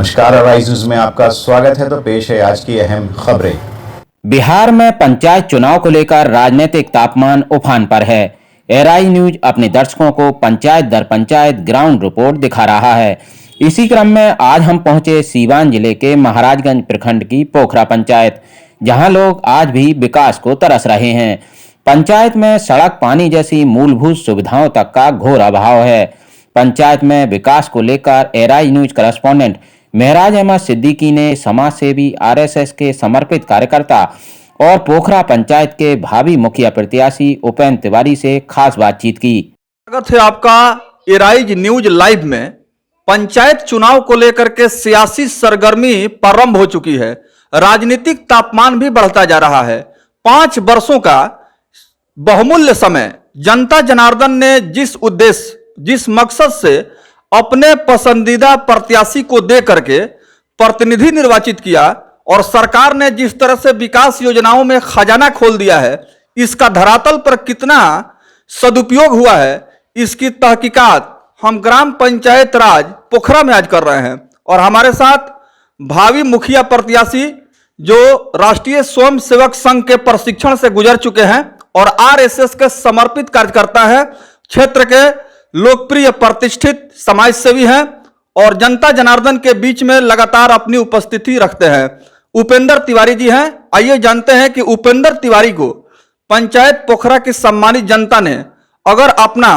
नमस्कार, arise news में आपका स्वागत है। तो पेश है आज की अहम खबरें। बिहार में पंचायत चुनाव को लेकर राजनीतिक तापमान उफान पर है। एराई न्यूज अपने दर्शकों को पंचायत दर पंचायत ग्राउंड रिपोर्ट दिखा रहा है। इसी क्रम में आज हम पहुंचे सीवान जिले के महाराजगंज प्रखंड की पोखरा पंचायत, जहां लोग आज भी विकास को तरस रहे हैं। पंचायत में सड़क, पानी जैसी मूलभूत सुविधाओं तक का घोर अभाव है। पंचायत में विकास को लेकर एराई न्यूज करेस्पॉन्डेंट महराज अहमद सिद्दीकी ने समाज सेवी, आरएसएस के समर्पित कार्यकर्ता और पोखरा पंचायत के भावी मुखिया प्रत्याशी उपेंद्र तिवारी से खास बातचीत की। स्वागत है आपका एराइज न्यूज लाइव में। पंचायत चुनाव को लेकर के सियासी सरगर्मी प्रारंभ हो चुकी है। राजनीतिक तापमान भी बढ़ता जा रहा है। 5 वर्षों का बहुमूल्य समय जनता जनार्दन ने जिस उद्देश्य, जिस मकसद से अपने पसंदीदा प्रत्याशी को दे करके प्रतिनिधि निर्वाचित किया और सरकार ने जिस तरह से विकास योजनाओं में खजाना खोल दिया है, इसका धरातल पर कितना सदुपयोग हुआ है, इसकी तहकीकात हम ग्राम पंचायत राज पोखरा में आज कर रहे हैं। और हमारे साथ भावी मुखिया प्रत्याशी जो राष्ट्रीय स्वयं सेवक संघ के प्रशिक्षण से गुजर चुके हैं और आरएसएस के समर्पित कार्यकर्ता है, क्षेत्र के लोकप्रिय प्रतिष्ठित समाज सेवी हैं और जनता जनार्दन के बीच में लगातार अपनी उपस्थिति रखते हैं, उपेंद्र तिवारी जी हैं। आइए जानते हैं कि उपेंद्र तिवारी को पंचायत पोखरा की सम्मानित जनता ने अगर अपना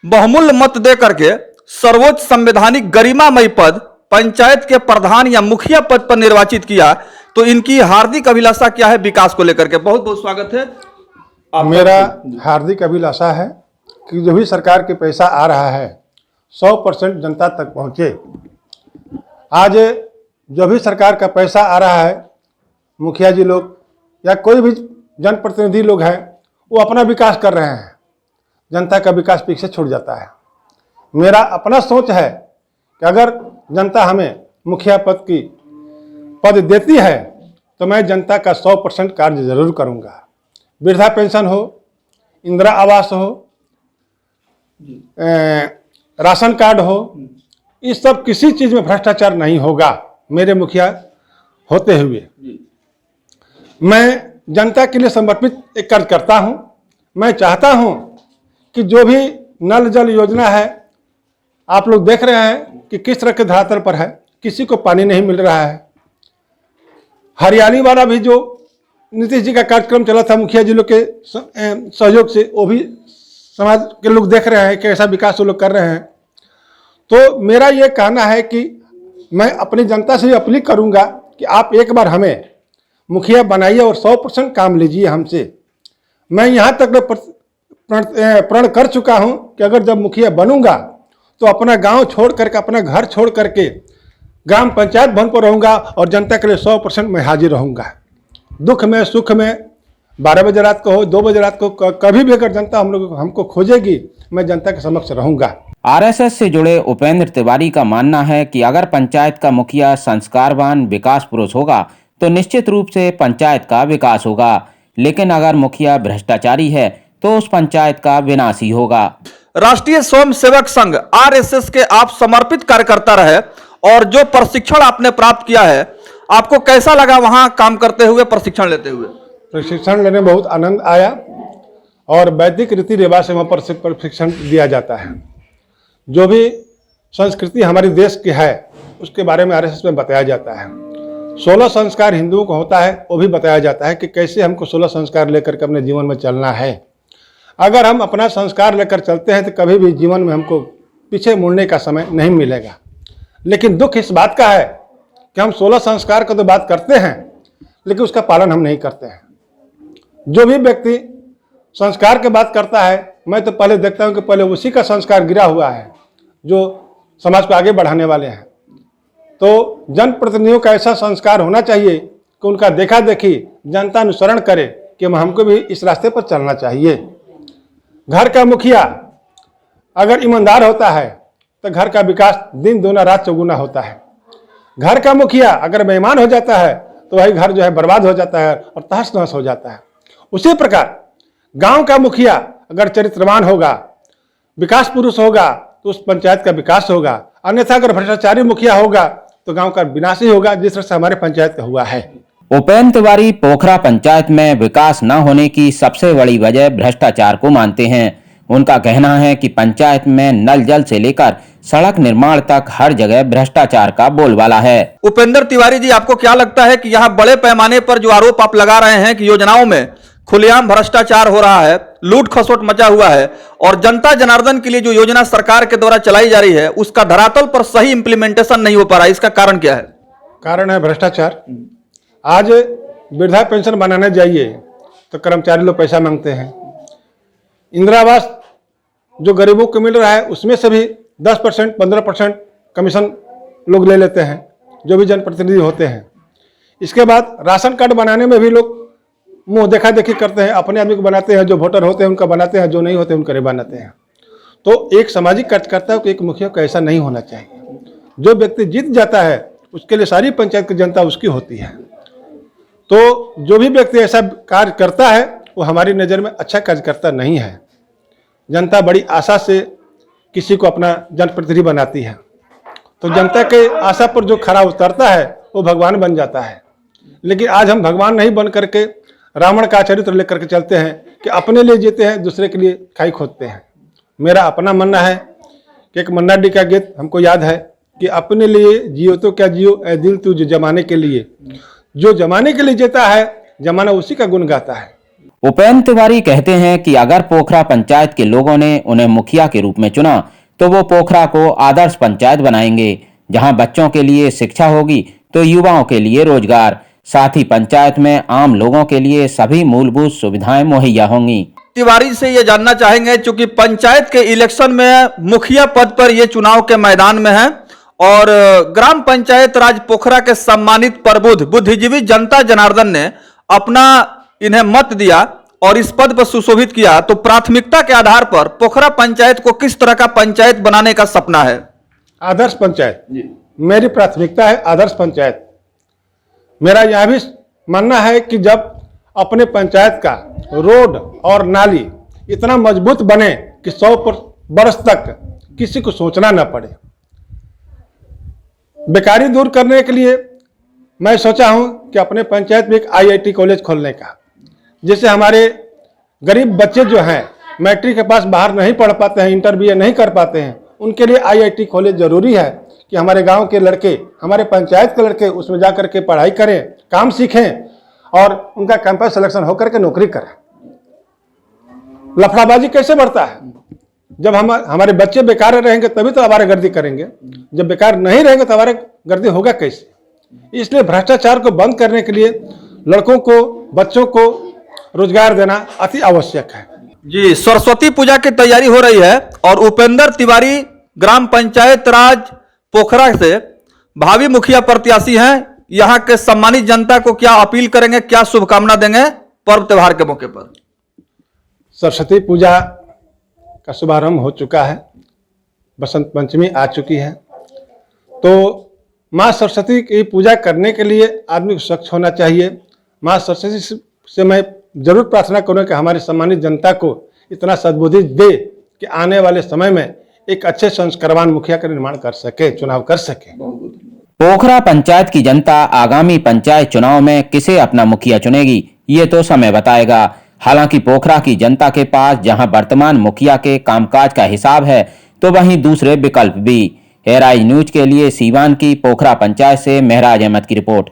बहुमूल्य मत दे करके सर्वोच्च संवैधानिक गरिमामय पद पंचायत के प्रधान या मुखिया पद पर निर्वाचित किया, तो इनकी हार्दिक अभिलाषा क्या है विकास को लेकर के। बहुत बहुत स्वागत है। मेरा हार्दिक अभिलाषा है कि जो भी सरकार के पैसा आ रहा है 100% जनता तक पहुंचे। आज जो भी सरकार का पैसा आ रहा है, मुखिया जी लोग या कोई भी जनप्रतिनिधि लोग हैं, वो अपना विकास कर रहे हैं, जनता का विकास पीछे छूट जाता है। मेरा अपना सोच है कि अगर जनता हमें मुखिया पद देती है तो मैं जनता का 100% कार्य जरूर करूंगा। वृद्धा पेंशन हो, इंदिरा आवास हो, राशन कार्ड हो, इस सब किसी चीज में भ्रष्टाचार नहीं होगा मेरे मुखिया होते हुए। मैं जनता के लिए समर्पित एक कार्य करता हूं। मैं चाहता हूं कि जो भी नल जल योजना है, आप लोग देख रहे हैं कि किस तरह के धरातल पर है, किसी को पानी नहीं मिल रहा है। हरियाली वाला भी जो नीतीश जी का कार्यक्रम चला था मुखिया जी लोग के सहयोग से, वो भी समाज के लोग देख रहे हैं कि ऐसा विकास वो लोग कर रहे हैं। तो मेरा ये कहना है कि मैं अपनी जनता से अपील करूंगा कि आप एक बार हमें मुखिया बनाइए और 100% काम लीजिए हमसे। मैं यहाँ तक प्रण कर चुका हूँ कि अगर जब मुखिया बनूंगा तो अपना गांव छोड़ करके, अपना घर छोड़ करके ग्राम पंचायत भवन पर रहूँगा और जनता के लिए 100% मैं हाजिर रहूँगा। दुख में, सुख में, 12 बजे रात को हो, 2 बजे रात को, कभी भी अगर जनता हमको खोजेगी, मैं जनता के समक्ष रहूंगा। आरएसएस से जुड़े उपेंद्र तिवारी का मानना है कि अगर पंचायत का मुखिया संस्कारवान विकास पुरुष होगा तो निश्चित रूप से पंचायत का विकास होगा, लेकिन अगर मुखिया भ्रष्टाचारी है तो उस पंचायत का विनाश ही होगा। राष्ट्रीय स्वयं सेवक संघ आरएसएस के आप समर्पित कार्यकर्ता रहे और जो प्रशिक्षण आपने प्राप्त किया है, आपको कैसा लगा वहां काम करते हुए, प्रशिक्षण लेते हुए? प्रशिक्षण लेने में बहुत आनंद आया और वैदिक रीति रिवाज से वहाँ पर प्रशिक्षण दिया जाता है। जो भी संस्कृति हमारे देश की है उसके बारे में आरएसएस में बताया जाता है। 16 संस्कार हिंदुओं को होता है, वो भी बताया जाता है कि कैसे हमको 16 संस्कार लेकर के अपने जीवन में चलना है। अगर हम अपना संस्कार लेकर चलते हैं तो कभी भी जीवन में हमको पीछे मुड़ने का समय नहीं मिलेगा। लेकिन दुख इस बात का है कि हम 16 संस्कार का तो बात करते हैं, लेकिन उसका पालन हम नहीं करते हैं। जो भी व्यक्ति संस्कार की बात करता है, मैं तो पहले देखता हूं कि पहले उसी का संस्कार गिरा हुआ है जो समाज को आगे बढ़ाने वाले हैं। तो जनप्रतिनिधियों का ऐसा संस्कार होना चाहिए कि उनका देखा देखी जनता अनुसरण करे कि हमको भी इस रास्ते पर चलना चाहिए। घर का मुखिया अगर ईमानदार होता है तो घर का विकास दिन दूना रात चौगुना होता है। घर का मुखिया अगर बेईमान हो जाता है तो वही घर जो है बर्बाद हो जाता है और तहस नहस हो जाता है। उसी प्रकार गांव का मुखिया अगर चरित्रवान होगा, विकास पुरुष होगा, तो उस पंचायत का विकास होगा। अन्यथा अगर भ्रष्टाचारी मुखिया होगा तो गांव का विनाश ही होगा, जिस तरह से हमारे पंचायत का हुआ है। उपेंद्र तिवारी पोखरा पंचायत में विकास न होने की सबसे बड़ी वजह भ्रष्टाचार को मानते हैं। उनका कहना है कि पंचायत में नल जल से लेकर सड़क निर्माण तक हर जगह भ्रष्टाचार का बोलबाला है। उपेंद्र तिवारी जी, आपको क्या लगता है कि यहाँ बड़े पैमाने पर जो आरोप आप लगा रहे हैं कि योजनाओं में खुलेआम भ्रष्टाचार हो रहा है, लूट खसोट मचा हुआ है, और जनता जनार्दन के लिए जो योजना सरकार के द्वारा चलाई जा रही है उसका धरातल पर सही इंप्लीमेंटेशन नहीं हो पा रहा है, इसका कारण क्या है? कारण है भ्रष्टाचार। आज वृद्धा पेंशन बनाने जाइए तो कर्मचारी लोग पैसा मांगते हैं। इंदिरा आवास जो गरीबों को मिल रहा है उसमें से भी 10% 15% कमीशन लोग ले लेते हैं, जो भी जनप्रतिनिधि होते हैं। इसके बाद राशन कार्ड बनाने में भी लोग मुंह देखा देखी करते हैं, अपने आदमी को बनाते हैं, जो वोटर होते हैं उनका बनाते हैं, जो नहीं होते उनका नहीं बनाते हैं। तो एक सामाजिक कार्यकर्ता को, एक मुखिया को ऐसा नहीं होना चाहिए। जो व्यक्ति जीत जाता है उसके लिए सारी पंचायत की जनता उसकी होती है। तो जो भी व्यक्ति ऐसा कार्य करता है वो हमारी नज़र में अच्छा कार्यकर्ता नहीं है। जनता बड़ी आशा से किसी को अपना जनप्रतिनिधि बनाती है, तो जनता के आशा पर जो खरा उतरता है वो भगवान बन जाता है। लेकिन आज हम भगवान नहीं बन करके रावण का चरित्र लेकर के चलते हैं कि अपने लिए जीते हैं, दूसरे के लिए खाई खोदते हैं। मेरा अपना मानना है कि एक मन्ना डी का गीत हमको याद है कि अपने लिए जियो तो क्या जियो ऐ दिल तू जो जमाने के लिए, जो जमाने के लिए जीता है जमाना उसी का गुण गाता है। उपेंद्र तिवारी कहते हैं कि अगर पोखरा पंचायत के लोगों ने उन्हें मुखिया के रूप में चुना तो वो पोखरा को आदर्श पंचायत बनाएंगे, जहां बच्चों के लिए शिक्षा होगी तो युवाओं के लिए रोजगार, साथ ही पंचायत में आम लोगों के लिए सभी मूलभूत सुविधाएं मुहैया होंगी। तिवारी से ये जानना चाहेंगे, चूंकि पंचायत के इलेक्शन में मुखिया पद पर ये चुनाव के मैदान में है और ग्राम पंचायत राज पोखरा के सम्मानित प्रबुद्ध बुद्धिजीवी जनता जनार्दन ने अपना इन्हें मत दिया और इस पद पर सुशोभित किया, तो प्राथमिकता के आधार पर पोखरा पंचायत को किस तरह का पंचायत बनाने का सपना है? आदर्श पंचायत मेरी प्राथमिकता है। आदर्श पंचायत मेरा यह भी मानना है कि जब अपने पंचायत का रोड और नाली इतना मजबूत बने कि 100 वर्ष तक किसी को सोचना न पड़े। बेकारी दूर करने के लिए मैं सोचा हूं कि अपने पंचायत में एक IIT कॉलेज खोलने का, जिससे हमारे गरीब बच्चे जो हैं मैट्रिक के पास बाहर नहीं पढ़ पाते हैं, इंटर BA नहीं कर पाते हैं, उनके लिए IIT कॉलेज जरूरी है कि हमारे गांव के लड़के, हमारे पंचायत के लड़के उसमें जा करके पढ़ाई करें, काम सीखें और उनका कैंपस सिलेक्शन होकर के नौकरी करें। लफड़ाबाजी कैसे बढ़ता है? जब हमारे बच्चे बेकार रहेंगे तभी तो आवारागर्दी करेंगे, जब बेकार नहीं रहेंगे तो आवारागर्दी होगा कैसे? इसलिए भ्रष्टाचार को बंद करने के लिए लड़कों को, बच्चों को रोजगार देना अति आवश्यक है। जी, सरस्वती पूजा की तैयारी हो रही है और उपेंद्र तिवारी ग्राम पंचायत राज पोखरा से भावी मुखिया प्रत्याशी हैं। यहाँ के सम्मानित जनता को क्या अपील करेंगे, क्या शुभकामना देंगे पर्व त्योहार के मौके पर? सरस्वती पूजा का शुभारंभ हो चुका है, बसंत पंचमी आ चुकी है, तो माँ सरस्वती की पूजा करने के लिए आदमी को सक्षम होना चाहिए। माँ सरस्वती से मैं जरूर प्रार्थना करूँ कि हमारी सम्मानित जनता को इतना सद्बुद्धि दे कि आने वाले समय में एक अच्छे संस्कारवान मुखिया का निर्माण कर सके, चुनाव कर सके। पोखरा पंचायत की जनता आगामी पंचायत चुनाव में किसे अपना मुखिया चुनेगी ये तो समय बताएगा। हालांकि पोखरा की जनता के पास जहां वर्तमान मुखिया के कामकाज का हिसाब है तो वहीं दूसरे विकल्प भी। एआरआई न्यूज के लिए सीवान की पोखरा पंचायत से महराज अहमद की रिपोर्ट।